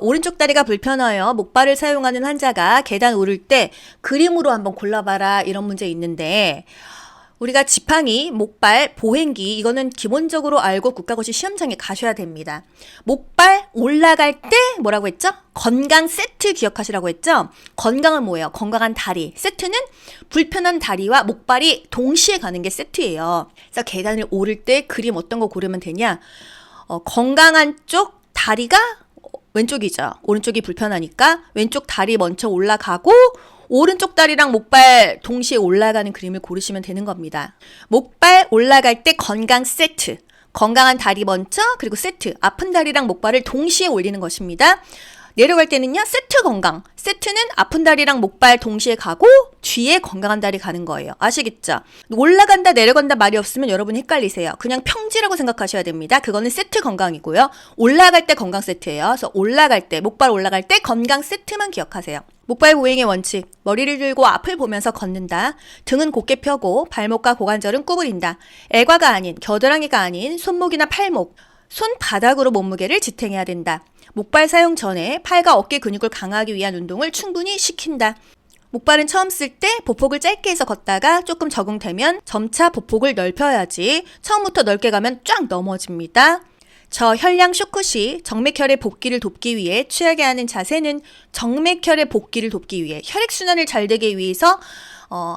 오른쪽 다리가 불편하여 목발을 사용하는 환자가 계단 오를 때 그림으로 한번 골라봐라 이런 문제 있는데 우리가 지팡이, 목발, 보행기 이거는 기본적으로 알고 국가고시 시험장에 가셔야 됩니다. 목발 올라갈 때 뭐라고 했죠? 건강 세트 기억하시라고 했죠? 건강은 뭐예요? 건강한 다리. 세트는 불편한 다리와 목발이 동시에 가는 게 세트예요. 그래서 계단을 오를 때 그림 어떤 거 고르면 되냐? 건강한 쪽 다리가 왼쪽이죠. 오른쪽이 불편하니까 왼쪽 다리 먼저 올라가고 오른쪽 다리랑 목발 동시에 올라가는 그림을 고르시면 되는 겁니다. 목발 올라갈 때 건강 세트. 건강한 다리 먼저 그리고 세트. 아픈 다리랑 목발을 동시에 올리는 것입니다. 내려갈 때는요. 세트 건강. 세트는 아픈 다리랑 목발 동시에 가고 뒤에 건강한 다리 가는 거예요. 아시겠죠? 올라간다 내려간다 말이 없으면 여러분이 헷갈리세요. 그냥 평지라고 생각하셔야 됩니다. 그거는 세트 건강이고요. 올라갈 때 건강 세트예요. 그래서 올라갈 때 목발 올라갈 때 건강 세트만 기억하세요. 목발 보행의 원칙. 머리를 들고 앞을 보면서 걷는다. 등은 곧게 펴고 발목과 고관절은 구부린다. 애과가 아닌 겨드랑이가 아닌 손목이나 팔목. 손바닥으로 몸무게를 지탱해야 된다. 목발 사용 전에 팔과 어깨 근육을 강화하기 위한 운동을 충분히 시킨다. 목발은 처음 쓸 때 보폭을 짧게 해서 걷다가 조금 적응되면 점차 보폭을 넓혀야지 처음부터 넓게 가면 쫙 넘어집니다. 저혈량 쇼크 시 정맥혈의 복기를 돕기 위해 취하게 하는 자세는 정맥혈의 복기를 돕기 위해 혈액순환을 잘 되게 위해서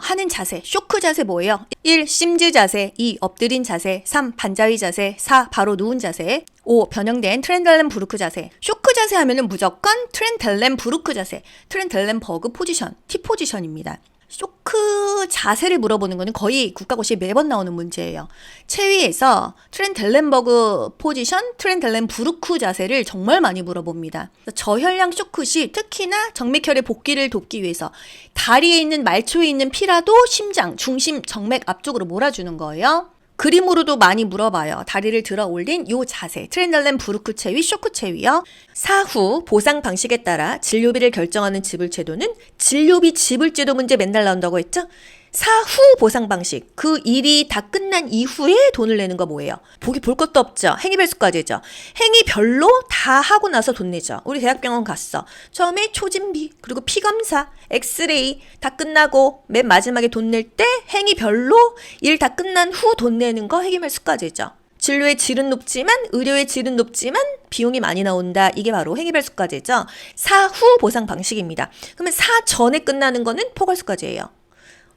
하는 자세, 쇼크 자세 뭐예요? 1. 심즈 자세, 2. 엎드린 자세, 3. 반자위 자세, 4. 바로 누운 자세, 5. 변형된 트렌델렌부르크 자세. 쇼크 자세 하면은 무조건 트렌델렌부르크 자세, 트렌델렌버그 포지션, T 포지션입니다. 쇼크 자세를 물어보는 거는 거의 국가고시에 매번 나오는 문제예요. 체위에서 트렌델렌버그 포지션, 트렌델렌부르크 자세를 정말 많이 물어봅니다. 저혈량 쇼크 시 특히나 정맥혈의 복기를 돕기 위해서 다리에 있는 말초에 있는 피라도 심장, 중심, 정맥 앞쪽으로 몰아주는 거예요. 그림으로도 많이 물어봐요. 다리를 들어 올린 요 자세, 트렌델렌부르크 체위, 쇼크 체위요. 사후 보상 방식에 따라 진료비를 결정하는 지불제도는 진료비 지불제도 문제 맨날 나온다고 했죠? 사후 보상 방식, 그 일이 다 끝난 이후에 돈을 내는 거 뭐예요? 보기 볼 것도 없죠. 행위별수까지죠. 행위별로 다 하고 나서 돈 내죠. 우리 대학병원 갔어. 처음에 초진비, 그리고 피검사, 엑스레이 다 끝나고 맨 마지막에 돈 낼 때 행위별로 일 다 끝난 후 돈 내는 거 행위별수까지죠. 진료의 질은 높지만 의료의 질은 높지만 비용이 많이 나온다. 이게 바로 행위별수까지죠. 사후 보상 방식입니다. 그러면 사전에 끝나는 거는 포괄수까지예요.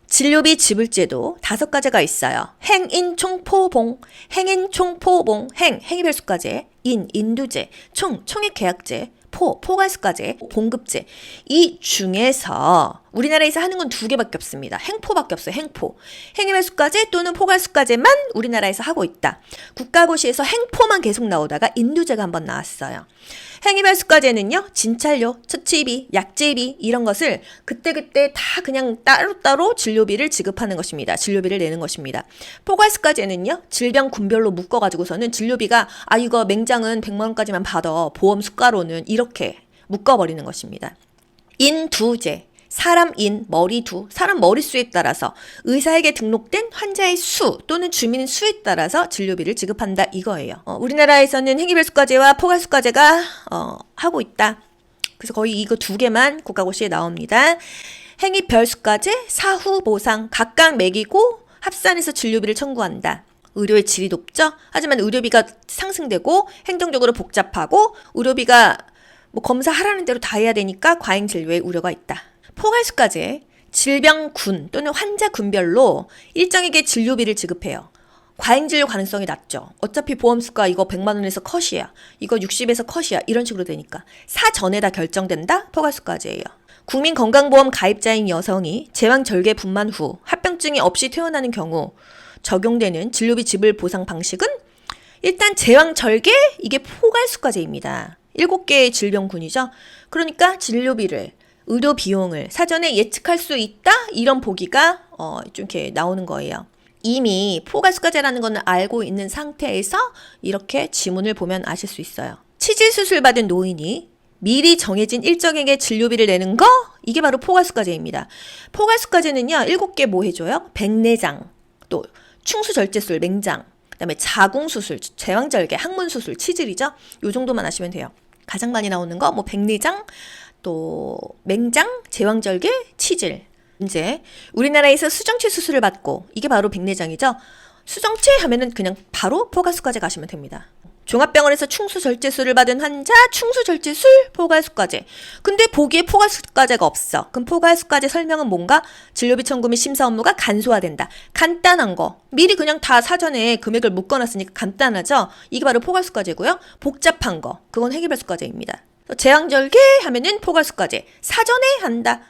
진료비 지불제도 5가지가 있어요. 행인총포봉, 행인총포봉, 행위별수까지, 인두제, 총액계약제, 포괄수까지, 봉급제. 이 중에서 우리나라에서 하는 건 2개밖에 없습니다. 행포밖에 없어요. 행포. 행위별수까지 또는 포괄수까지만 우리나라에서 하고 있다. 국가고시에서 행포만 계속 나오다가 인두제가 한번 나왔어요. 행위별수까지는요. 진찰료, 처치비, 약제비 이런 것을 그때그때 다 그냥 따로따로 진료비를 지급하는 것입니다. 진료비를 내는 것입니다. 포괄수까지는요. 질병 군별로 묶어가지고서는 진료비가 이거 맹장은 100만 원까지만 받아. 보험 수가로는 이렇게 묶어버리는 것입니다. 인두제. 사람 머리두, 사람 머릿수에 따라서 의사에게 등록된 환자의 수 또는 주민의 수에 따라서 진료비를 지급한다 이거예요. 우리나라에서는 행위별수까지와 포괄수까지가 하고 있다. 그래서 거의 이거 2개만 국가고시에 나옵니다. 행위별수까지, 사후보상 각각 매기고 합산해서 진료비를 청구한다. 의료의 질이 높죠? 하지만 의료비가 상승되고 행정적으로 복잡하고 의료비가 검사하라는 대로 다 해야 되니까 과잉 진료의 우려가 있다. 포괄수까지 질병군 또는 환자군별로 일정에게 진료비를 지급해요. 과잉진료 가능성이 낮죠. 어차피 보험수가 이거 100만 원에서 컷이야. 이거 60에서 컷이야. 이런 식으로 되니까. 사전에 다 결정된다? 포괄수까지예요. 국민건강보험 가입자인 여성이 제왕절개 분만 후 합병증이 없이 퇴원하는 경우 적용되는 진료비 지불 보상 방식은 일단 제왕절개 이게 포괄수까지입니다. 7개의 질병군이죠. 그러니까 진료비를 의료 비용을 사전에 예측할 수 있다? 이런 보기가 좀 이렇게 나오는 거예요. 이미 포괄수까지라는 거는 알고 있는 상태에서 이렇게 지문을 보면 아실 수 있어요. 치질수술 받은 노인이 미리 정해진 일정액의 진료비를 내는 거 이게 바로 포괄수까지입니다. 포괄수까지는요. 7개 뭐 해줘요? 백내장, 또 충수절제술, 맹장, 그 다음에 자궁수술, 제왕절개, 항문수술, 치질이죠. 요 정도만 아시면 돼요. 가장 많이 나오는 거 뭐 백내장, 또 맹장, 제왕절개, 치질. 이제 우리나라에서 수정체 수술을 받고 이게 바로 백내장이죠. 수정체 하면은 그냥 바로 포괄수과제 가시면 됩니다. 종합병원에서 충수절제술을 받은 환자, 충수절제술, 포괄수과제. 근데 보기에 포괄수과제가 없어. 그럼 포괄수과제 설명은 뭔가? 진료비 청구 및 심사 업무가 간소화된다. 간단한 거. 미리 그냥 다 사전에 금액을 묶어놨으니까 간단하죠? 이게 바로 포괄수과제고요. 복잡한 거. 그건 해결별수과제입니다. 제왕절개 하면은 포괄수과제. 사전에 한다.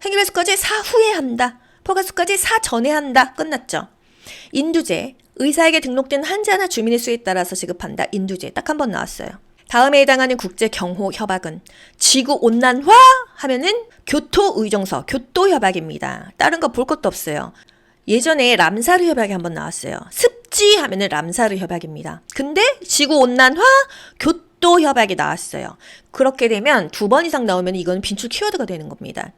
해결별수과제 사후에 한다. 포괄수과제 사전에 한다. 끝났죠? 인두제. 의사에게 등록된 환자나 주민의 수에 따라서 지급한다. 인두제. 딱 한 번 나왔어요. 다음에 해당하는 국제경호협약은 지구온난화 하면은 교토의정서, 교토협약입니다. 다른 거 볼 것도 없어요. 예전에 람사르 협약이 한 번 나왔어요. 습지 하면은 람사르 협약입니다. 근데 지구온난화, 교토협약이 나왔어요. 그렇게 되면 2번 이상 나오면 이거는 빈출 키워드가 되는 겁니다.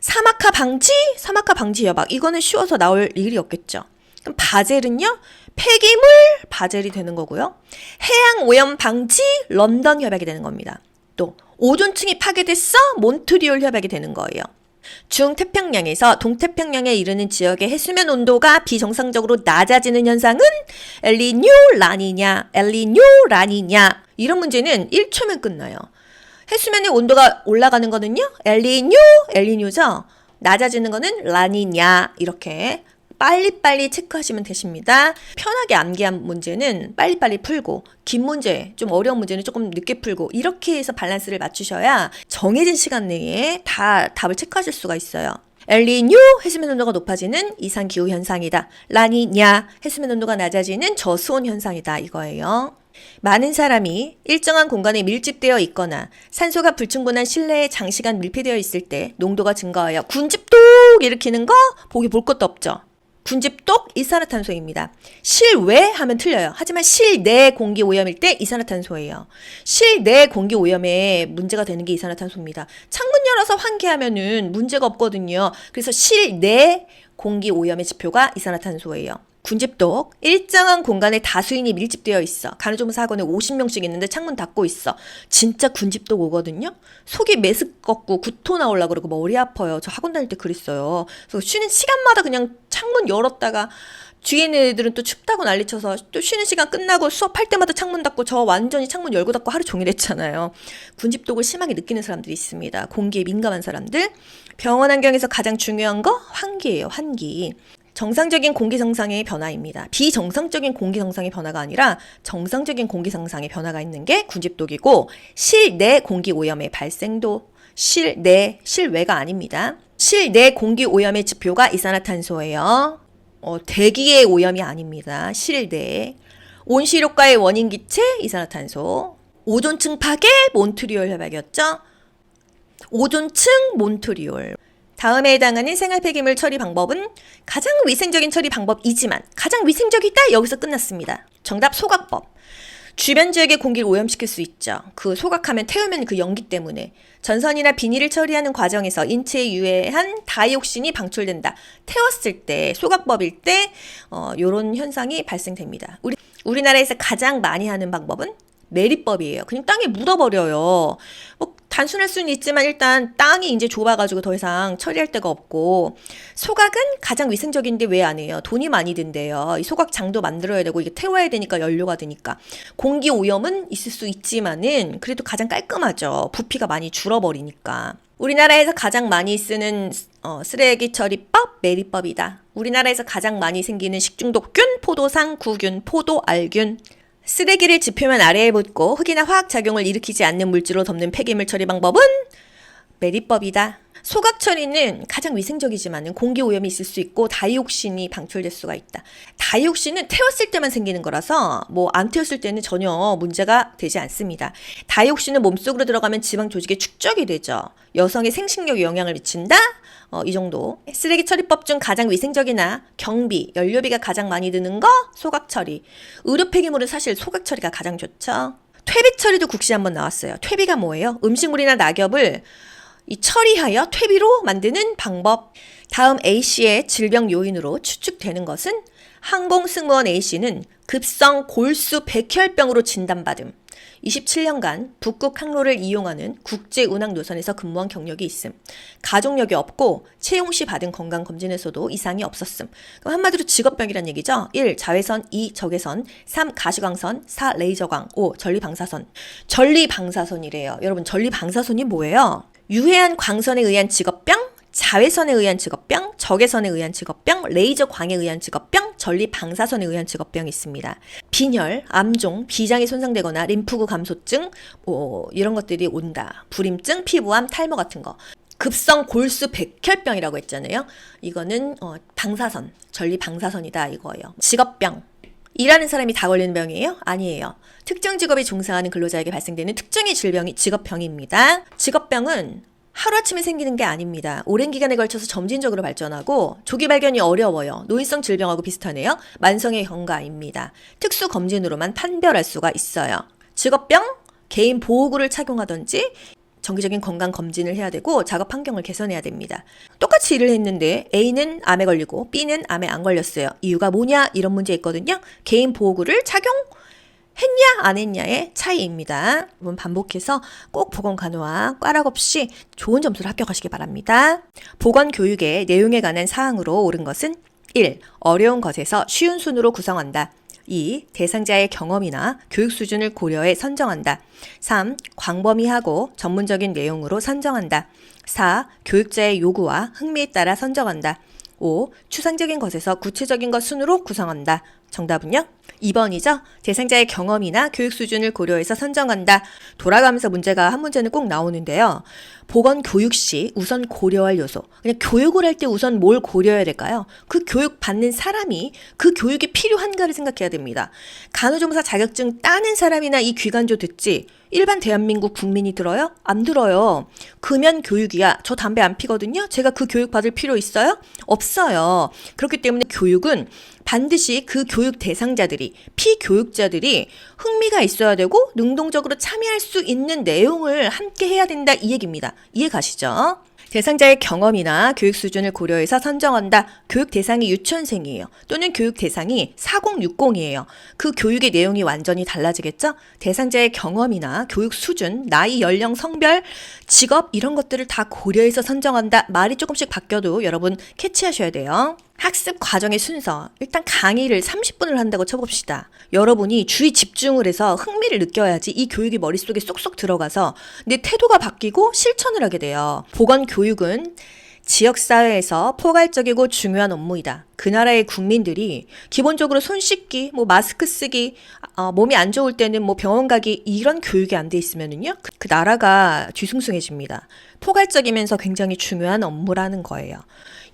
사막화 방지 협약. 이거는 쉬워서 나올 일이 없겠죠. 그럼 바젤은요? 폐기물 바젤이 되는 거고요. 해양 오염 방지 런던 협약이 되는 겁니다. 또 오존층이 파괴됐어? 몬트리올 협약이 되는 거예요. 중태평양에서 동태평양에 이르는 지역의 해수면 온도가 비정상적으로 낮아지는 현상은 엘니뇨, 라니냐, 엘니뇨, 라니냐. 이런 문제는 1초면 끝나요. 해수면의 온도가 올라가는 거는요? 엘니뇨, 엘니뇨죠. 낮아지는 거는 라니냐. 이렇게 빨리빨리 체크하시면 되십니다. 편하게 암기한 문제는 빨리빨리 풀고 긴 문제, 좀 어려운 문제는 조금 늦게 풀고 이렇게 해서 밸런스를 맞추셔야 정해진 시간 내에 다 답을 체크하실 수가 있어요. 엘니뇨 해수면 온도가 높아지는 이상기후 현상이다. 라니냐 해수면 온도가 낮아지는 저수온 현상이다. 이거예요. 많은 사람이 일정한 공간에 밀집되어 있거나 산소가 불충분한 실내에 장시간 밀폐되어 있을 때 농도가 증가하여 군집독 일으키는 거 보기 볼 것도 없죠. 군집독 이산화탄소입니다. 실외 하면 틀려요. 하지만 실내 공기 오염일 때 이산화탄소예요. 실내 공기 오염에 문제가 되는 게 이산화탄소입니다. 창문 열어서 환기하면은 문제가 없거든요. 그래서 실내 공기 오염의 지표가 이산화탄소예요. 군집독, 일정한 공간에 다수인이 밀집되어 있어. 간호조무사 학원에 50명씩 있는데 창문 닫고 있어. 진짜 군집독 오거든요. 속이 메스껍고 구토 나오려고 그러고 머리 아파요. 저 학원 다닐 때 그랬어요. 그래서 쉬는 시간마다 그냥 창문 열었다가 뒤에 있는 애들은 또 춥다고 난리쳐서 또 쉬는 시간 끝나고 수업할 때마다 창문 닫고 저 완전히 창문 열고 닫고 하루 종일 했잖아요. 군집독을 심하게 느끼는 사람들이 있습니다. 공기에 민감한 사람들. 병원 환경에서 가장 중요한 거 환기예요. 환기. 정상적인 공기 정상의 변화입니다. 비정상적인 공기 정상의 변화가 아니라 정상적인 공기 정상의 변화가 있는 게 군집독이고 실내 공기 오염의 발생도 실외가 아닙니다. 실내 공기 오염의 지표가 이산화탄소예요. 대기의 오염이 아닙니다. 실내. 온실효과의 원인 기체 이산화탄소. 오존층 파괴 몬트리올 협약이었죠. 오존층 몬트리올. 다음에 해당하는 생활 폐기물 처리 방법은 가장 위생적인 처리 방법이지만 가장 위생적이다 여기서 끝났습니다. 정답 소각법. 주변 지역의 공기를 오염시킬 수 있죠. 그 소각하면 태우면 그 연기 때문에 전선이나 비닐을 처리하는 과정에서 인체에 유해한 다이옥신이 방출된다. 태웠을 때 소각법일 때 이런 현상이 발생됩니다. 우리나라에서 가장 많이 하는 방법은 매립법이에요. 그냥 땅에 묻어버려요. 단순할 수는 있지만 일단 땅이 이제 좁아가지고 더 이상 처리할 데가 없고 소각은 가장 위생적인데 왜 안 해요? 돈이 많이 든대요. 이 소각장도 만들어야 되고 이게 태워야 되니까 연료가 드니까 공기 오염은 있을 수 있지만은 그래도 가장 깔끔하죠. 부피가 많이 줄어버리니까. 우리나라에서 가장 많이 쓰는 쓰레기 처리법 매립법이다. 우리나라에서 가장 많이 생기는 식중독균, 포도상, 구균, 포도, 알균. 쓰레기를 지표면 아래에 붓고 흙이나 화학작용을 일으키지 않는 물질로 덮는 폐기물 처리 방법은 매립법이다. 소각 처리는 가장 위생적이지만 공기 오염이 있을 수 있고 다이옥신이 방출될 수가 있다. 다이옥신은 태웠을 때만 생기는 거라서 안 태웠을 때는 전혀 문제가 되지 않습니다. 다이옥신은 몸속으로 들어가면 지방 조직에 축적이 되죠. 여성의 생식력에 영향을 미친다? 이 정도. 쓰레기 처리법 중 가장 위생적이나 경비, 연료비가 가장 많이 드는 거 소각 처리. 의료 폐기물은 사실 소각 처리가 가장 좋죠. 퇴비 처리도 국시 한번 나왔어요. 퇴비가 뭐예요? 음식물이나 낙엽을 처리하여 퇴비로 만드는 방법. 다음 A씨의 질병 요인으로 추측되는 것은 항공승무원 A씨는 급성 골수 백혈병으로 진단받음. 27년간 북극 항로를 이용하는 국제 운항 노선에서 근무한 경력이 있음. 가족력이 없고 채용 시 받은 건강 검진에서도 이상이 없었음. 그럼 한마디로 직업병이란 얘기죠. 1. 자외선, 2. 적외선, 3. 가시광선, 4. 레이저광, 5. 전리방사선. 전리방사선이래요. 여러분, 전리방사선이 뭐예요? 유해한 광선에 의한 직업병, 자외선에 의한 직업병, 적외선에 의한 직업병, 레이저광에 의한 직업병, 전리방사선에 의한 직업병이 있습니다. 빈혈, 암종, 비장이 손상되거나 림프구 감소증, 이런 것들이 온다. 불임증, 피부암, 탈모 같은 거. 급성 골수 백혈병이라고 했잖아요. 이거는 방사선, 전리방사선이다 이거예요. 직업병. 일하는 사람이 다 걸리는 병이에요? 아니에요. 특정 직업에 종사하는 근로자에게 발생되는 특정의 질병이 직업병입니다. 직업병은 하루아침에 생기는 게 아닙니다. 오랜 기간에 걸쳐서 점진적으로 발전하고 조기 발견이 어려워요. 노인성 질병하고 비슷하네요. 만성의 경과입니다. 특수 검진으로만 판별할 수가 있어요. 직업병, 개인 보호구를 착용하든지 정기적인 건강 검진을 해야 되고 작업 환경을 개선해야 됩니다. 똑같이 일을 했는데 A는 암에 걸리고 B는 암에 안 걸렸어요. 이유가 뭐냐? 이런 문제 있거든요. 개인 보호구를 했냐 안 했냐의 차이입니다. 여러분 반복해서 꼭 보건간호와 꽈락 없이 좋은 점수를 합격하시기 바랍니다. 보건교육의 내용에 관한 사항으로 옳은 것은 1. 어려운 것에서 쉬운 순으로 구성한다. 2. 대상자의 경험이나 교육 수준을 고려해 선정한다. 3. 광범위하고 전문적인 내용으로 선정한다. 4. 교육자의 요구와 흥미에 따라 선정한다. 5. 추상적인 것에서 구체적인 것 순으로 구성한다. 정답은요? 2번이죠. 대상자의 경험이나 교육 수준을 고려해서 선정한다. 돌아가면서 문제가 한 문제는 꼭 나오는데요. 보건교육 시 우선 고려할 요소. 그냥 교육을 할 때 우선 뭘 고려해야 될까요? 그 교육 받는 사람이 그 교육이 필요한가를 생각해야 됩니다. 간호조무사 자격증 따는 사람이나 이 귀간조 듣지 일반 대한민국 국민이 들어요? 안 들어요. 금연 교육이야. 저 담배 안 피거든요. 제가 그 교육 받을 필요 있어요? 없어요. 그렇기 때문에 교육은 반드시 그 교육 대상자들이, 피교육자들이 흥미가 있어야 되고 능동적으로 참여할 수 있는 내용을 함께 해야 된다 이 얘기입니다. 이해 가시죠? 대상자의 경험이나 교육 수준을 고려해서 선정한다. 교육 대상이 유치원생이에요. 또는 교육 대상이 4060이에요. 그 교육의 내용이 완전히 달라지겠죠? 대상자의 경험이나 교육 수준, 나이, 연령, 성별, 직업 이런 것들을 다 고려해서 선정한다. 말이 조금씩 바뀌어도 여러분 캐치하셔야 돼요. 학습 과정의 순서. 일단 강의를 30분을 한다고 쳐봅시다. 여러분이 주의 집중을 해서 흥미를 느껴야지 이 교육이 머릿속에 쏙쏙 들어가서 내 태도가 바뀌고 실천을 하게 돼요. 보건교육은 지역사회에서 포괄적이고 중요한 업무이다. 그 나라의 국민들이 기본적으로 손 씻기, 마스크 쓰기, 몸이 안 좋을 때는 병원 가기 이런 교육이 안 돼 있으면은요, 그 나라가 뒤숭숭해집니다. 포괄적이면서 굉장히 중요한 업무라는 거예요.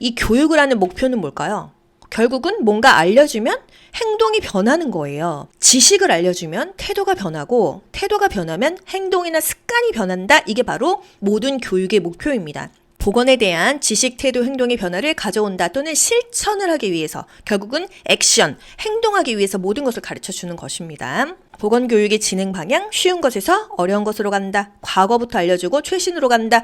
이 교육을 하는 목표는 뭘까요? 결국은 뭔가 알려주면 행동이 변하는 거예요. 지식을 알려주면 태도가 변하고 태도가 변하면 행동이나 습관이 변한다. 이게 바로 모든 교육의 목표입니다. 보건에 대한 지식, 태도, 행동의 변화를 가져온다 또는 실천을 하기 위해서 결국은 액션, 행동하기 위해서 모든 것을 가르쳐주는 것입니다. 보건교육의 진행 방향, 쉬운 것에서 어려운 것으로 간다. 과거부터 알려주고 최신으로 간다.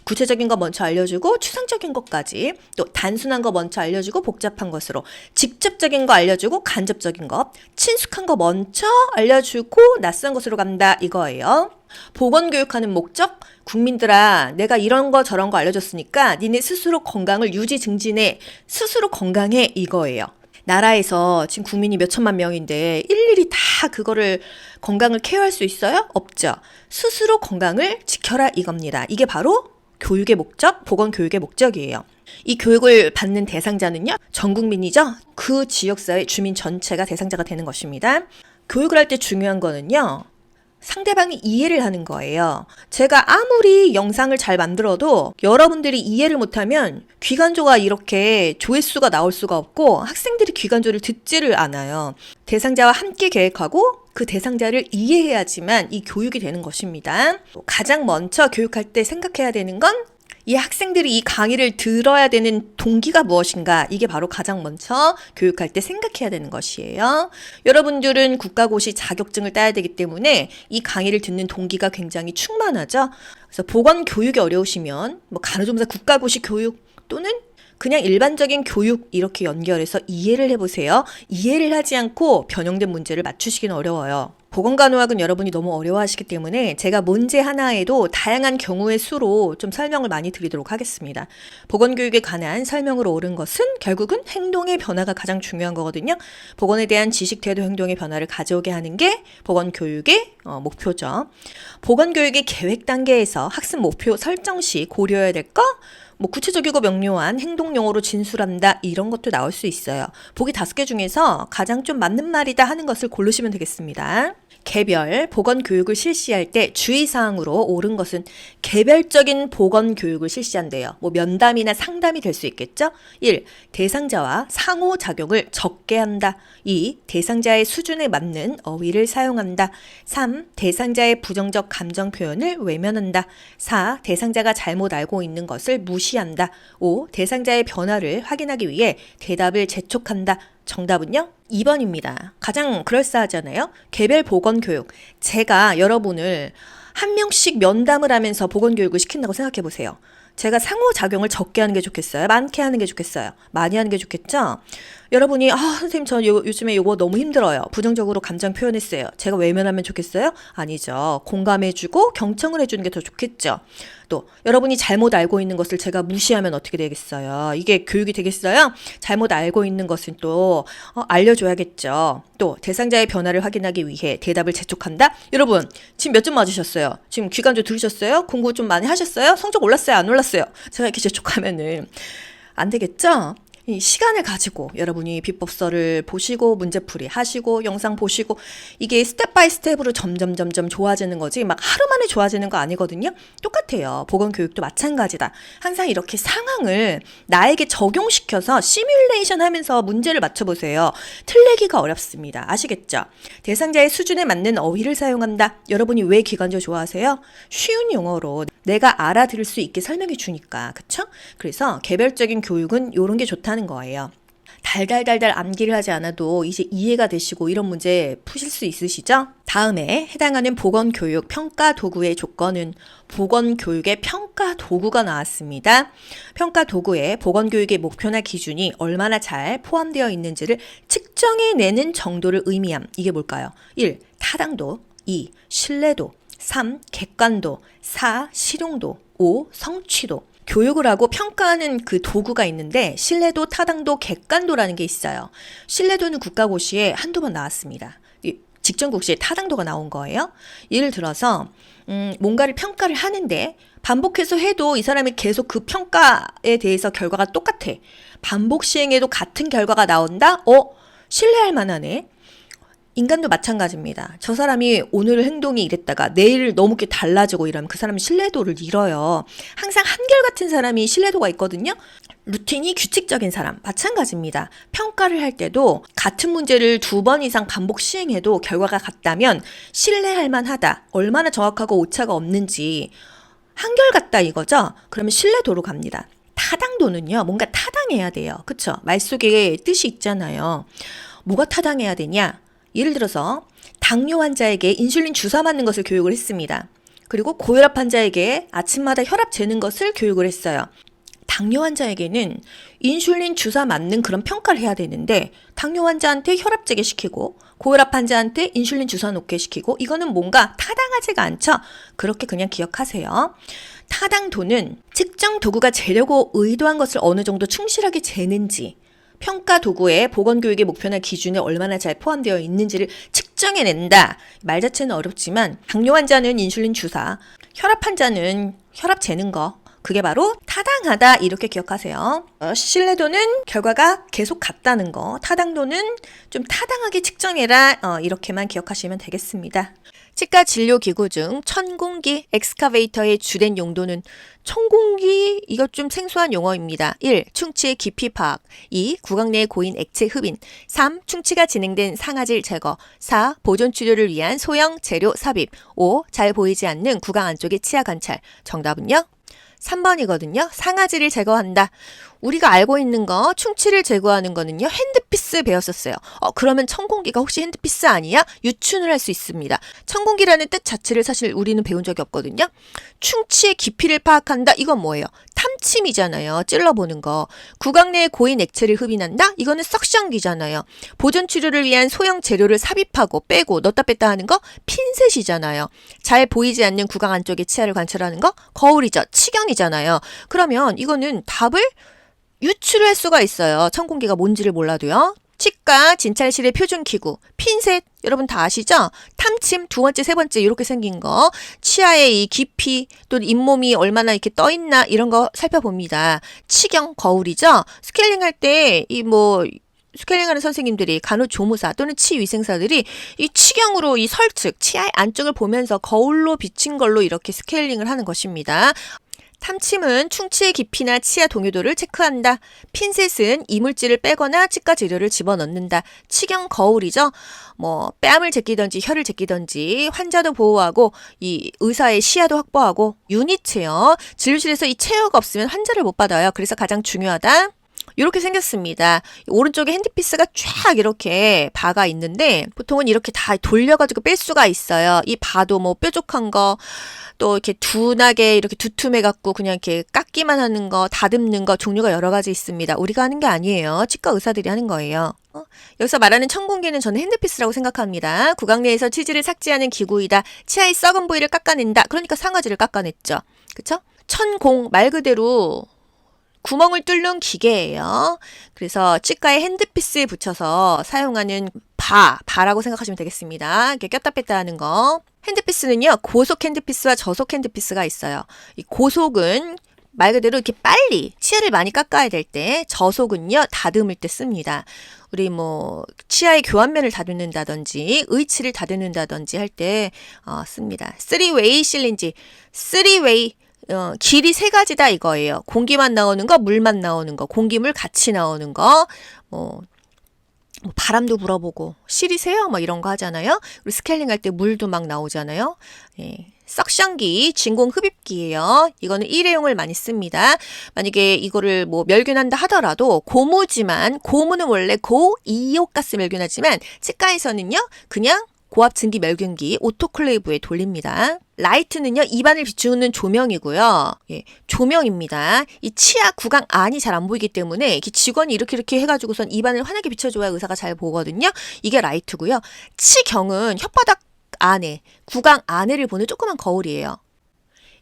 구체적인 거 먼저 알려주고 추상적인 것까지 또 단순한 거 먼저 알려주고 복잡한 것으로 직접적인 거 알려주고 간접적인 것, 친숙한 거 먼저 알려주고 낯선 것으로 간다 이거예요. 보건교육하는 목적, 국민들아 내가 이런 거 저런 거 알려줬으니까 니네 스스로 건강을 유지 증진해, 스스로 건강해 이거예요. 나라에서 지금 국민이 몇 천만 명인데 일일이 다 그거를 건강을 케어할 수 있어요? 없죠. 스스로 건강을 지켜라 이겁니다. 이게 바로 교육의 목적, 보건교육의 목적이에요. 이 교육을 받는 대상자는요, 전 국민이죠. 그 지역사회 주민 전체가 대상자가 되는 것입니다. 교육을 할 때 중요한 거는요, 상대방이 이해를 하는 거예요. 제가 아무리 영상을 잘 만들어도 여러분들이 이해를 못하면 귀간조가 이렇게 조회수가 나올 수가 없고 학생들이 귀간조를 듣지를 않아요. 대상자와 함께 계획하고 그 대상자를 이해해야지만 이 교육이 되는 것입니다. 가장 먼저 교육할 때 생각해야 되는 건 이 학생들이 이 강의를 들어야 되는 동기가 무엇인가, 이게 바로 가장 먼저 교육할 때 생각해야 되는 것이에요. 여러분들은 국가고시 자격증을 따야 되기 때문에 이 강의를 듣는 동기가 굉장히 충만하죠. 그래서 보건교육이 어려우시면 간호조무사 국가고시 교육 또는 그냥 일반적인 교육 이렇게 연결해서 이해를 해보세요. 이해를 하지 않고 변형된 문제를 맞추시기는 어려워요. 보건간호학은 여러분이 너무 어려워하시기 때문에 제가 문제 하나에도 다양한 경우의 수로 좀 설명을 많이 드리도록 하겠습니다. 보건교육에 관한 설명으로 옳은 것은 결국은 행동의 변화가 가장 중요한 거거든요. 보건에 대한 지식, 태도, 행동의 변화를 가져오게 하는 게 보건교육의 목표죠. 보건교육의 계획 단계에서 학습 목표 설정 시 고려해야 될 거? 구체적이고 명료한 행동 용어로 진술한다 이런 것도 나올 수 있어요. 보기 5개 중에서 가장 좀 맞는 말이다 하는 것을 고르시면 되겠습니다. 개별 보건교육을 실시할 때 주의사항으로 옳은 것은 개별적인 보건교육을 실시한대요. 면담이나 상담이 될 수 있겠죠? 1. 대상자와 상호작용을 적게 한다. 2. 대상자의 수준에 맞는 어휘를 사용한다. 3. 대상자의 부정적 감정 표현을 외면한다. 4. 대상자가 잘못 알고 있는 것을 무시한다. 5. 대상자의 변화를 확인하기 위해 대답을 재촉한다. 정답은요? 2번입니다. 가장 그럴싸하잖아요. 개별 보건교육. 제가 여러분을 한 명씩 면담을 하면서 보건교육을 시킨다고 생각해 보세요. 제가 상호작용을 적게 하는 게 좋겠어요? 많게 하는 게 좋겠어요? 많이 하는 게 좋겠죠? 여러분이 선생님 저 요즘에 이거 너무 힘들어요. 부정적으로 감정 표현했어요. 제가 외면하면 좋겠어요? 아니죠. 공감해주고 경청을 해주는 게 더 좋겠죠. 또 여러분이 잘못 알고 있는 것을 제가 무시하면 어떻게 되겠어요? 이게 교육이 되겠어요? 잘못 알고 있는 것은 또 알려줘야겠죠. 또 대상자의 변화를 확인하기 위해 대답을 재촉한다? 여러분 지금 몇 점 맞으셨어요? 지금 기간조 들으셨어요? 공부 좀 많이 하셨어요? 성적 올랐어요? 안 올랐어요? 제가 이렇게 재촉하면은 안 되겠죠? 이 시간을 가지고 여러분이 비법서를 보시고 문제풀이 하시고 영상 보시고 이게 스텝 바이 스텝으로 점점 좋아지는 거지 막 하루 만에 좋아지는 거 아니거든요. 똑같아요. 보건교육도 마찬가지다. 항상 이렇게 상황을 나에게 적용시켜서 시뮬레이션 하면서 문제를 맞춰보세요. 틀리기가 어렵습니다. 아시겠죠? 대상자의 수준에 맞는 어휘를 사용한다. 여러분이 왜 기관조 좋아하세요? 쉬운 용어로 내가 알아들을 수 있게 설명해 주니까. 그쵸? 그래서 개별적인 교육은 이런 게 좋다는 거예요. 달달달달 암기를 하지 않아도 이제 이해가 되시고 이런 문제 푸실 수 있으시죠? 다음에 해당하는 보건교육 평가 도구의 조건은 보건교육의 평가 도구가 나왔습니다. 평가 도구에 보건교육의 목표나 기준이 얼마나 잘 포함되어 있는지를 측정해내는 정도를 의미함. 이게 뭘까요? 1. 타당도 2. 신뢰도 3. 객관도 4. 실용도 5. 성취도 교육을 하고 평가하는 그 도구가 있는데 신뢰도, 타당도, 객관도라는 게 있어요. 신뢰도는 국가고시에 한두 번 나왔습니다. 직전국시에 타당도가 나온 거예요. 예를 들어서 뭔가를 평가를 하는데 반복해서 해도 이 사람이 계속 그 평가에 대해서 결과가 똑같아. 반복 시행해도 같은 결과가 나온다? 신뢰할 만하네. 인간도 마찬가지입니다. 저 사람이 오늘 행동이 이랬다가 내일 너무 게 달라지고 이러면 그 사람은 신뢰도를 잃어요. 항상 한결같은 사람이 신뢰도가 있거든요. 루틴이 규칙적인 사람 마찬가지입니다. 평가를 할 때도 같은 문제를 2번 이상 반복 시행해도 결과가 같다면 신뢰할 만하다. 얼마나 정확하고 오차가 없는지 한결같다 이거죠. 그러면 신뢰도로 갑니다. 타당도는요. 뭔가 타당해야 돼요. 그쵸? 말 속에 뜻이 있잖아요. 뭐가 타당해야 되냐? 예를 들어서 당뇨 환자에게 인슐린 주사 맞는 것을 교육을 했습니다. 그리고 고혈압 환자에게 아침마다 혈압 재는 것을 교육을 했어요. 당뇨 환자에게는 인슐린 주사 맞는 그런 평가를 해야 되는데 당뇨 환자한테 혈압 재게 시키고 고혈압 환자한테 인슐린 주사 놓게 시키고 이거는 뭔가 타당하지가 않죠. 그렇게 그냥 기억하세요. 타당도는 측정 도구가 재려고 의도한 것을 어느 정도 충실하게 재는지 평가 도구에 보건교육의 목표나 기준에 얼마나 잘 포함되어 있는지를 측정해낸다. 말 자체는 어렵지만 당뇨 환자는 인슐린 주사, 혈압 환자는 혈압 재는 거. 그게 바로 타당하다 이렇게 기억하세요. 신뢰도는 결과가 계속 같다는 거. 타당도는 좀 타당하게 측정해라. 이렇게만 기억하시면 되겠습니다. 치과 진료기구 중 천공기 엑스카베이터의 주된 용도는 천공기 이것 좀 생소한 용어입니다. 1. 충치의 깊이 파악 2. 구강 내 고인 액체 흡인 3. 충치가 진행된 상아질 제거 4. 보존 치료를 위한 소형 재료 삽입 5. 잘 보이지 않는 구강 안쪽의 치아 관찰 정답은요? 3번이거든요. 상아질을 제거한다. 우리가 알고 있는 거 충치를 제거하는 거는요. 핸드피스 배웠었어요. 그러면 천공기가 혹시 핸드피스 아니야? 유추를 할 수 있습니다. 천공기라는 뜻 자체를 사실 우리는 배운 적이 없거든요. 충치의 깊이를 파악한다. 이건 뭐예요? 탐 탐침이잖아요. 찔러보는 거. 구강 내에 고인 액체를 흡입한다? 이거는 석션기잖아요. 보존 치료를 위한 소형 재료를 삽입하고 빼고 넣었다 뺐다 하는 거 핀셋이잖아요. 잘 보이지 않는 구강 안쪽의 치아를 관찰하는 거 거울이죠. 치경이잖아요. 그러면 이거는 답을 유출할 수가 있어요. 천공기가 뭔지를 몰라도요. 치과 진찰실의 표준기구 핀셋 여러분 다 아시죠? 탐침 두 번째 세 번째 이렇게 생긴 거 치아의 이 깊이 또 잇몸이 얼마나 이렇게 떠 있나 이런 거 살펴봅니다. 치경 거울이죠? 스케일링 할 때 스케일링하는 선생님들이 간호조무사 또는 치위생사들이 이 치경으로 이 설측 치아의 안쪽을 보면서 거울로 비친 걸로 이렇게 스케일링을 하는 것입니다. 탐침은 충치의 깊이나 치아 동요도를 체크한다. 핀셋은 이물질을 빼거나 치과 재료를 집어넣는다. 치경 거울이죠. 뺨을 제끼든지 혀를 제끼든지 환자도 보호하고 이 의사의 시야도 확보하고 유니체요. 진료실에서 이 체어가 없으면 환자를 못 받아요. 그래서 가장 중요하다. 이렇게 생겼습니다. 오른쪽에 핸드피스가 쫙 이렇게 바가 있는데 보통은 이렇게 다 돌려가지고 뺄 수가 있어요. 이 바도 뾰족한 거 또 이렇게 둔하게 이렇게 두툼해갖고 그냥 이렇게 깎기만 하는 거 다듬는 거 종류가 여러 가지 있습니다. 우리가 하는 게 아니에요. 치과 의사들이 하는 거예요. 여기서 말하는 천공기는 저는 핸드피스라고 생각합니다. 구강 내에서 치질을 삭제하는 기구이다. 치아의 썩은 부위를 깎아낸다. 그러니까 상아지를 깎아냈죠. 그쵸? 천공 말 그대로 구멍을 뚫는 기계예요. 그래서 치과에 핸드피스에 붙여서 사용하는 바라고 생각하시면 되겠습니다. 이렇게 꼈다 뺐다 하는 거. 핸드피스는요, 고속 핸드피스와 저속 핸드피스가 있어요. 이 고속은 말 그대로 이렇게 빨리 치아를 많이 깎아야 될 때, 저속은요, 다듬을 때 씁니다. 우리 치아의 교환면을 다듬는다든지, 의치를 다듬는다든지 할 때, 씁니다. 3웨이 실린지. 3웨이. 길이 세 가지다 이거예요. 공기만 나오는 거, 물만 나오는 거, 공기물 같이 나오는 거, 바람도 불어보고, 시리세요? 이런 거 하잖아요. 그리고 스케일링 할 때 물도 막 나오잖아요. 예. 석션기, 진공 흡입기예요. 이거는 일회용을 많이 씁니다. 만약에 이거를 멸균한다 하더라도 고무는 원래 고이오가스 멸균하지만 치과에서는요, 그냥 고압 증기 멸균기 오토클레이브에 돌립니다. 라이트는요, 입안을 비추는 조명이고요. 예, 조명입니다. 이 치아 구강 안이 잘 안 보이기 때문에 직원이 이렇게 해가지고선 입안을 환하게 비춰줘야 의사가 잘 보거든요. 이게 라이트고요. 치경은 혓바닥 안에, 구강 안에를 보는 조그만 거울이에요.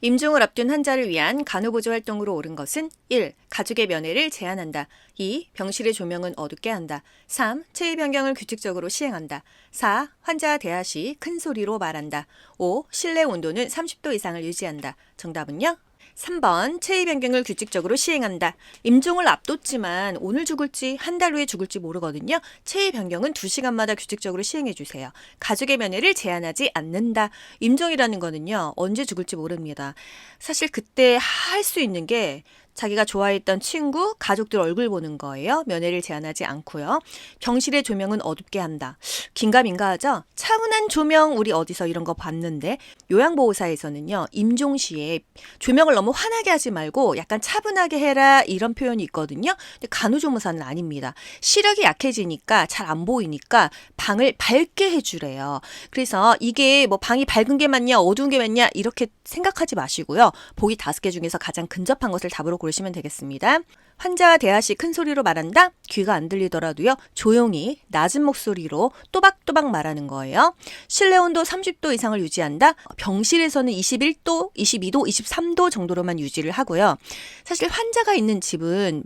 임종을 앞둔 환자를 위한 간호보조 활동으로 옳은 것은 1. 가죽의 면회를 제한한다. 2. 병실의 조명은 어둡게 한다. 3. 체위 변경을 규칙적으로 시행한다. 4. 환자와 대화 시 큰 소리로 말한다. 5. 실내 온도는 30도 이상을 유지한다. 정답은요? 3번 체위 변경을 규칙적으로 시행한다. 임종을 앞뒀지만 오늘 죽을지 한 달 후에 죽을지 모르거든요. 체위 변경은 2시간마다 규칙적으로 시행해 주세요. 가족의 면회를 제한하지 않는다. 임종이라는 거는요. 언제 죽을지 모릅니다. 사실 그때 할 수 있는 게 자기가 좋아했던 친구, 가족들 얼굴 보는 거예요. 면회를 제한하지 않고요. 병실의 조명은 어둡게 한다. 긴가민가 하죠? 차분한 조명 우리 어디서 이런 거 봤는데 요양보호사에서는요. 임종 시에 조명을 너무 환하게 하지 말고 약간 차분하게 해라 이런 표현이 있거든요. 근데 간호조무사는 아닙니다. 시력이 약해지니까 잘 안 보이니까 방을 밝게 해주래요. 그래서 이게 방이 밝은 게 맞냐 어두운 게 맞냐 이렇게 생각하지 마시고요. 보기 5개 중에서 가장 근접한 것을 답으로 고르시면 되겠습니다. 환자와 대화 시 큰 소리로 말한다? 귀가 안 들리더라도요. 조용히 낮은 목소리로 또박또박 말하는 거예요. 실내 온도 30도 이상을 유지한다? 병실에서는 21도, 22도, 23도 정도로만 유지를 하고요. 사실 환자가 있는 집은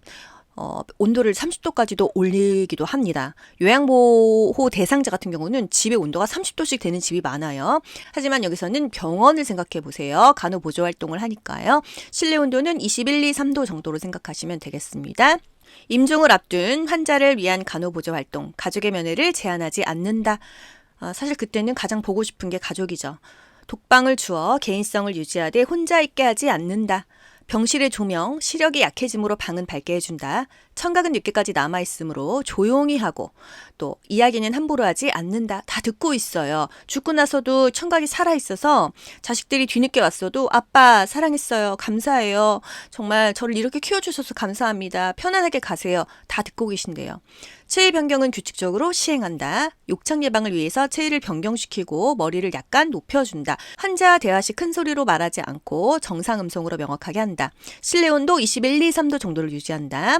온도를 30도까지도 올리기도 합니다. 요양보호 대상자 같은 경우는 집의 온도가 30도씩 되는 집이 많아요. 하지만 여기서는 병원을 생각해 보세요. 간호보조 활동을 하니까요. 실내 온도는 21, 2, 3도 정도로 생각하시면 되겠습니다. 임종을 앞둔 환자를 위한 간호보조 활동, 가족의 면회를 제한하지 않는다. 사실 그때는 가장 보고 싶은 게 가족이죠. 독방을 주어 개인성을 유지하되 혼자 있게 하지 않는다. 병실의 조명, 시력이 약해짐으로 방은 밝게 해준다. 청각은 늦게까지 남아있으므로 조용히 하고 또 이야기는 함부로 하지 않는다. 다 듣고 있어요. 죽고 나서도 청각이 살아있어서 자식들이 뒤늦게 왔어도 아빠 사랑했어요. 감사해요. 정말 저를 이렇게 키워주셔서 감사합니다. 편안하게 가세요. 다 듣고 계신데요. 체위 변경은 규칙적으로 시행한다. 욕창 예방을 위해서 체위를 변경시키고 머리를 약간 높여준다. 환자와 대화 시 큰 소리로 말하지 않고 정상 음성으로 명확하게 한다. 한다. 실내 온도 21, 2, 3도 정도를 유지한다.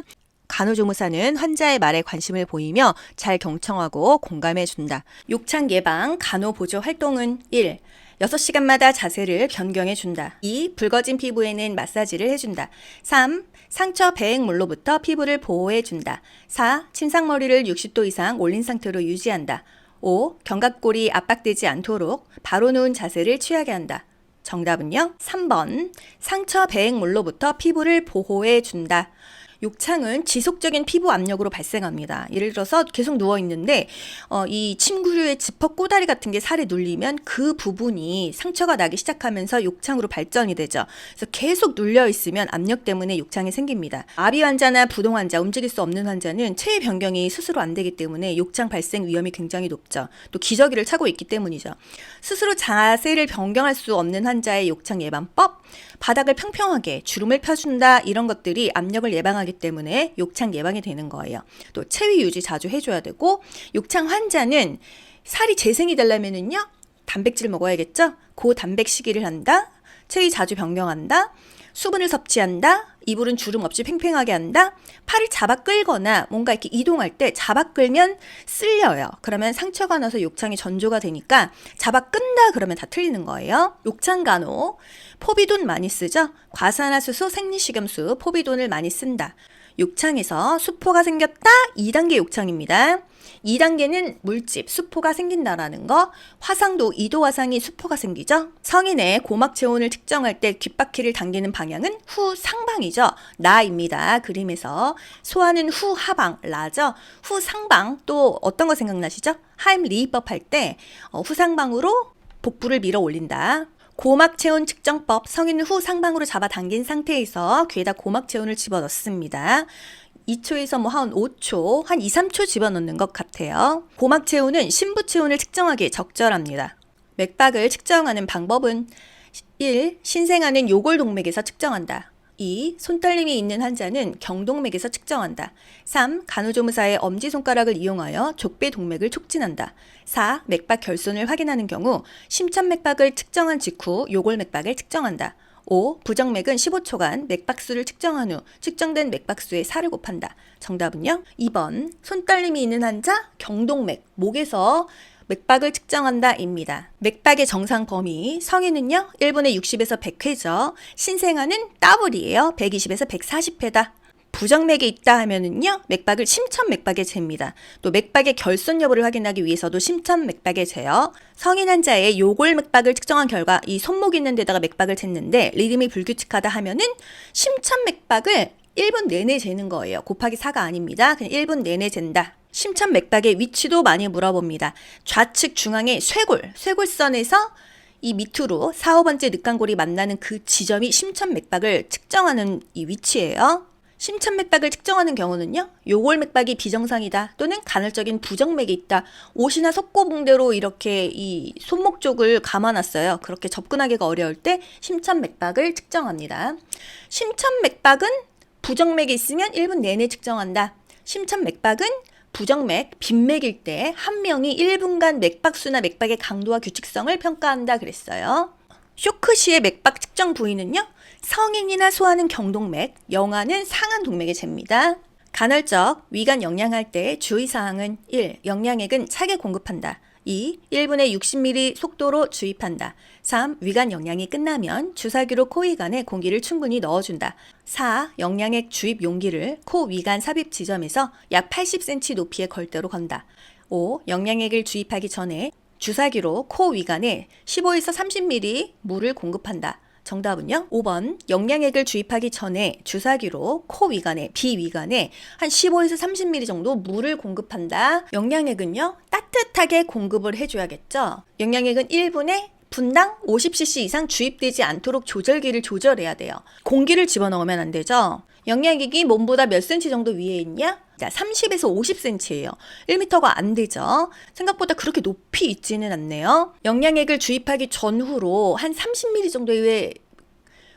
간호조무사는 환자의 말에 관심을 보이며 잘 경청하고 공감해준다. 욕창 예방 간호보조 활동은 1. 6시간마다 자세를 변경해준다. 2. 붉어진 피부에는 마사지를 해준다. 3. 상처 배액물로부터 피부를 보호해준다. 4. 침상머리를 60도 이상 올린 상태로 유지한다. 5. 견갑골이 압박되지 않도록 바로 누운 자세를 취하게 한다. 정답은요? 3번. 상처 배액물로부터 피부를 보호해준다. 욕창은 지속적인 피부 압력으로 발생합니다. 예를 들어서 계속 누워있는데 이 침구류의 지퍼 꼬다리 같은 게 살에 눌리면 그 부분이 상처가 나기 시작하면서 욕창으로 발전이 되죠. 그래서 계속 눌려있으면 압력 때문에 욕창이 생깁니다. 아비 환자나 부동 환자, 움직일 수 없는 환자는 체위 변경이 스스로 안 되기 때문에 욕창 발생 위험이 굉장히 높죠. 또 기저귀를 차고 있기 때문이죠. 스스로 자세를 변경할 수 없는 환자의 욕창 예방법, 바닥을 평평하게 주름을 펴준다, 이런 것들이 압력을 예방하기 때문에 욕창 예방이 되는 거예요. 또 체위 유지 자주 해줘야 되고, 욕창 환자는 살이 재생이 되려면은요, 단백질 먹어야겠죠? 고단백 식이를 한다, 체위 자주 변경한다, 수분을 섭취한다, 이불은 주름 없이 팽팽하게 한다, 팔을 잡아 끌거나 뭔가 이렇게 이동할 때 잡아 끌면 쓸려요. 그러면 상처가 나서 욕창이 전조가 되니까 잡아 끈다 그러면 다 틀리는 거예요. 욕창 간호, 포비돈 많이 쓰죠? 과산화수소, 생리식염수, 포비돈을 많이 쓴다. 욕창에서 수포가 생겼다, 2단계 욕창입니다. 2단계는 물집, 수포가 생긴다라는 거. 화상도 2도 화상이 수포가 생기죠. 성인의 고막 체온을 측정할 때 귓바퀴를 당기는 방향은 후상방이죠. 나입니다. 그림에서 소화는 후하방, 라죠. 후상방, 또 어떤 거 생각나시죠? 하임리히법 할 때 후상방으로 복부를 밀어 올린다. 고막 체온 측정법, 성인은 후상방으로 잡아당긴 상태에서 귀에다 고막 체온을 집어넣습니다. 2초에서 한 5초, 한 2, 3초 집어넣는 것 같아요. 고막 체온은 심부 체온을 측정하기에 적절합니다. 맥박을 측정하는 방법은 1. 신생아는 요골동맥에서 측정한다. 2. 손떨림이 있는 환자는 경동맥에서 측정한다. 3. 간호조무사의 엄지손가락을 이용하여 족배동맥을 촉진한다. 4. 맥박 결손을 확인하는 경우 심천맥박을 측정한 직후 요골맥박을 측정한다. 5. 부정맥은 15초간 맥박수를 측정한 후 측정된 맥박수에 4를 곱한다. 정답은요? 2번. 손떨림이 있는 환자, 경동맥, 목에서 맥박을 측정한다 입니다. 맥박의 정상 범위, 성인은요 1분에 60에서 100회죠. 신생아는 더블이에요. 120에서 140회다. 부정맥이 있다 하면은요 맥박을 심천맥박에 잽니다. 또 맥박의 결손 여부를 확인하기 위해서도 심천맥박에 재요. 성인 환자의 요골맥박을 측정한 결과 이 손목 있는 데다가 맥박을 쟀는데 리듬이 불규칙하다 하면은 심천맥박을 1분 내내 재는 거예요. 곱하기 4가 아닙니다. 그냥 1분 내내 잰다. 심천맥박의 위치도 많이 물어봅니다. 좌측 중앙의 쇄골선에서 이 밑으로 4, 5번째 늑간골이 만나는 그 지점이 심천맥박을 측정하는 이 위치예요. 심천맥박을 측정하는 경우는요, 요골맥박이 비정상이다 또는 간헐적인 부정맥이 있다. 옷이나 속고붕대로 이렇게 이 손목 쪽을 감아놨어요. 그렇게 접근하기가 어려울 때 심천맥박을 측정합니다. 심천맥박은 부정맥이 있으면 1분 내내 측정한다. 심천맥박은 부정맥, 빈맥일 때 한 명이 1분간 맥박수나 맥박의 강도와 규칙성을 평가한다 그랬어요. 쇼크 시의 맥박 측정 부위는요, 성인이나 소아는 경동맥, 영아는 상한 동맥에 잽니다. 간헐적 위간 영양할 때 주의사항은 1. 영양액은 차게 공급한다. 2. 1분에 60ml 속도로 주입한다. 3. 위간 영양이 끝나면 주사기로 코 위간에 공기를 충분히 넣어준다. 4. 영양액 주입 용기를 코 위간 삽입 지점에서 약 80cm 높이의 걸대로 건다. 5. 영양액을 주입하기 전에 주사기로 코 위간에 15에서 30ml 물을 공급한다. 정답은요? 5번. 영양액을 주입하기 전에 주사기로 코 위간에, 비위간에 한 15에서 30ml 정도 물을 공급한다. 영양액은요, 따뜻하게 공급을 해줘야겠죠? 영양액은 1분에 분당 50cc 이상 주입되지 않도록 조절기를 조절해야 돼요. 공기를 집어넣으면 안 되죠? 영양액이 몸보다 몇 cm 정도 위에 있냐? 30에서 50cm예요. 1m가 안 되죠. 생각보다 그렇게 높이 있지는 않네요. 영양액을 주입하기 전후로 한 30ml 정도의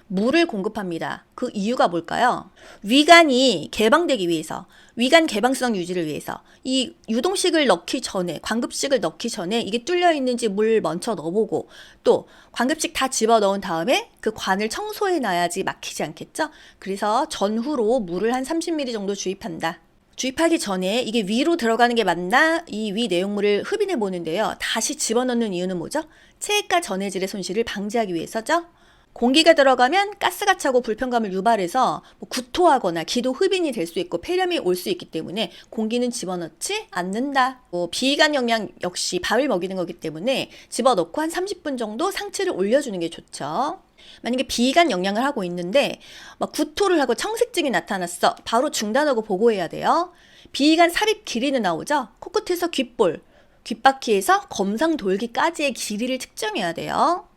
물을 공급합니다. 그 이유가 뭘까요? 위관이 개방되기 위해서, 위관 개방성 유지를 위해서 이 유동식을 넣기 전에, 광급식을 넣기 전에 이게 뚫려 있는지 물 먼저 넣어보고, 또 광급식 다 집어넣은 다음에 그 관을 청소해 놔야지 막히지 않겠죠? 그래서 전후로 물을 한 30ml 정도 주입한다. 주입하기 전에 이게 위로 들어가는 게 맞나, 이 위 내용물을 흡인해 보는데요. 다시 집어넣는 이유는 뭐죠? 체액과 전해질의 손실을 방지하기 위해서죠. 공기가 들어가면 가스가 차고 불편감을 유발해서 구토하거나 기도 흡인이 될 수 있고 폐렴이 올 수 있기 때문에 공기는 집어넣지 않는다. 비위관 영양 역시 밥을 먹이는 거기 때문에 집어넣고 한 30분 정도 상체를 올려주는 게 좋죠. 만약에 비위관 영양을 하고 있는데 막 구토를 하고 청색증이 나타났어. 바로 중단하고 보고해야 돼요. 비위관 삽입 길이는 나오죠. 코끝에서 귓볼, 귓바퀴에서 검상돌기까지의 길이를 측정해야 돼요.